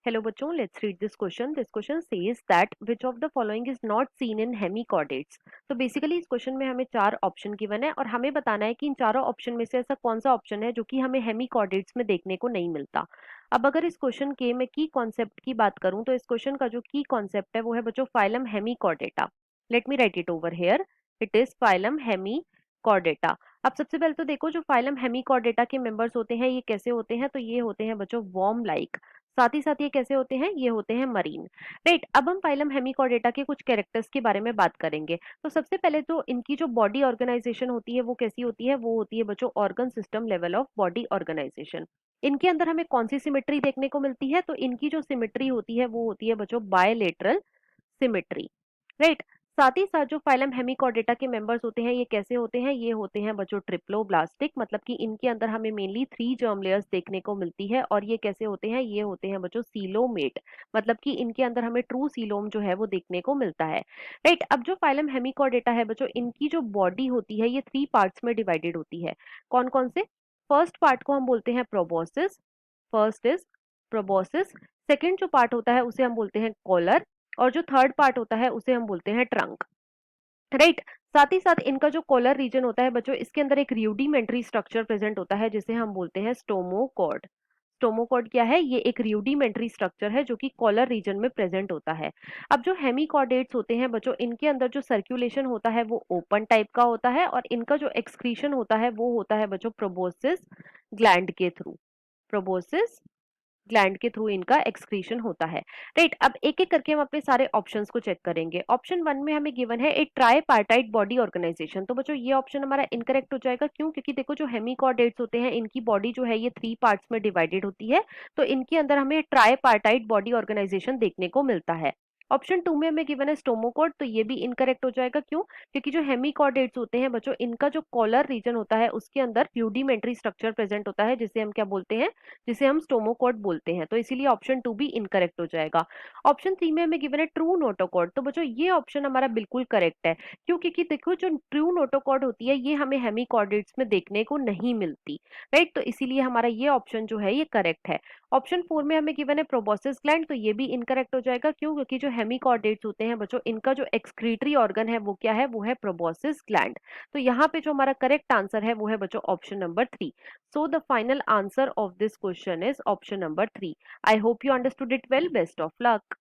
Hello बच्चों, let's read this question. This question says that which of the following is not seen in hemichordates. तो basically इस question में हमें चार option given है और हमें बताना है कि इन चारों ऑप्शन में से ऐसा कौन सा ऑप्शन है जो कि हमें हेमिकॉर्डेट्स में देखने को नहीं मिलता। अब अगर इस क्वेश्चन के मैं की कॉन्सेप्ट की बात करूं तो इस क्वेश्चन का जो की कॉन्सेप्ट है वो है बच्चों phylum Hemichordata. Let me right it over here. It is phylum Hemichordata. अब सबसे पहले तो देखो जो फाइलम हेमिकॉर्डेटा के मेंबर्स होते हैं ये कैसे होते हैं, तो ये होते हैं बच्चों वॉर्म लाइक। साथ ही साथ ये कैसे होते हैं, ये होते हैं मरीन। राइट, अब हम फाइलम हेमिकॉर्डेटा के कुछ कैरेक्टर्स के बारे में बात करेंगे। तो सबसे पहले तो इनकी जो बॉडी ऑर्गेनाइजेशन होती है वो कैसी होती है, वो होती है बच्चों organ system level of body organisation. इनके अंदर हमें कौन सी सिमेट्री देखने को मिलती है, तो इनकी जो सिमेट्री होती है वो होती है बच्चों बायलेटरल सिमेट्री। राइट, साथ ही साथ जो फाइलम हेमिकॉर्डेटा के मेंबर्स होते हैं ये कैसे होते हैं, ये होते हैं बच्चों ट्रिप्लोब्लास्टिक, मतलब कि इनके अंदर हमें मेनली 3 जर्म लेयर्स देखने को मिलती है। और ये कैसे होते हैं, ये होते हैं बच्चों सीलोमेट, मतलब कि इनके अंदर हमें ट्रू सीलोम जो है वो देखने को मिलता है। राइट, अब जो फाइलम हेमिकॉर्डेटा है बच्चों, इनकी जो बॉडी होती है ये 3 पार्ट्स में डिवाइडेड होती है। कौन कौन से? फर्स्ट पार्ट को हम बोलते हैं proboscis. First is proboscis. Second जो पार्ट होता है उसे हम बोलते हैं कॉलर। और जो थर्ड पार्ट होता है उसे हम बोलते हैं ट्रंक। राइट, साथ ही साथ इनका जो कॉलर रीजन होता है बच्चों, इसके अंदर एक रूडिमेंट्री स्ट्रक्चर प्रेजेंट होता है जिसे हम बोलते हैं स्टोमोकॉर्ड। स्टोमोकॉर्ड क्या है, ये एक रूडिमेंट्री स्ट्रक्चर है जो कि कॉलर रीजन में प्रेजेंट होता है। अब जो हेमिकॉर्डेट्स होते हैं बच्चों, इनके अंदर जो सर्कुलेशन होता है वो ओपन टाइप का होता है और इनका जो एक्सक्रीशन होता है वो होता है बच्चों प्रोबोसिस ग्लैंड के थ्रू। प्रोबोसिस ग्लैंड के थ्रू इनका एक्सक्रीशन होता है। राइट, अब एक एक करके हम अपने सारे ऑप्शंस को चेक करेंगे। ऑप्शन वन में हमें गिवन है एक ट्राईपार्टाइट बॉडी ऑर्गेनाइजेशन। तो बच्चों ये ऑप्शन हमारा इनकरेक्ट हो जाएगा। क्यों? क्योंकि देखो जो हेमिकॉर्डेट्स होते हैं इनकी बॉडी जो है ये 3 पार्ट्स में डिवाइडेड होती है, तो इनके अंदर हमें ट्राईपार्टाइट बॉडी ऑर्गेनाइजेशन देखने को मिलता है। ऑप्शन टू में हमें गिवन है स्टोमोकॉर्ड, तो ये भी इनकरेक्ट हो जाएगा। क्यों? क्योंकि जो हेमिकॉर्डेट्स होते हैं बच्चों, इनका जो कॉलर रीजन होता है उसके अंदर रूडिमेंट्री स्ट्रक्चर प्रेजेंट होता है जिसे हम क्या बोलते हैं, जिसे हम स्टोमोकॉर्ड बोलते हैं। तो इसीलिए ऑप्शन टू भी इनकरेक्ट हो जाएगा। ऑप्शन थ्री में हमें गिवन है ट्रू नोटोकॉर्ड। तो बच्चों ये ऑप्शन हमारा बिल्कुल करेक्ट है। क्यों? क्योंकि देखो जो ट्रू नोटोकॉर्ड होती है ये हमें हेमिकॉर्डेट्स में देखने को नहीं मिलती। राइट, तो इसीलिए हमारा ये ऑप्शन जो है ये करेक्ट है। ऑप्शन फोर में हमें गिवन है प्रोबोसिस ग्लैंड, तो ये भी इनकरेक्ट हो जाएगा। क्यों? क्योंकि जो हेमिकॉर्डेट्स होते हैं बच्चों, इनका जो एक्सक्रीटरी ऑर्गन है वो क्या है, वो है प्रोबोसिस ग्लैंड। तो यहाँ पे जो हमारा करेक्ट आंसर है वो है बच्चों option number three. So the final answer of this question is option number 3. I hope you understood it well. Best of luck.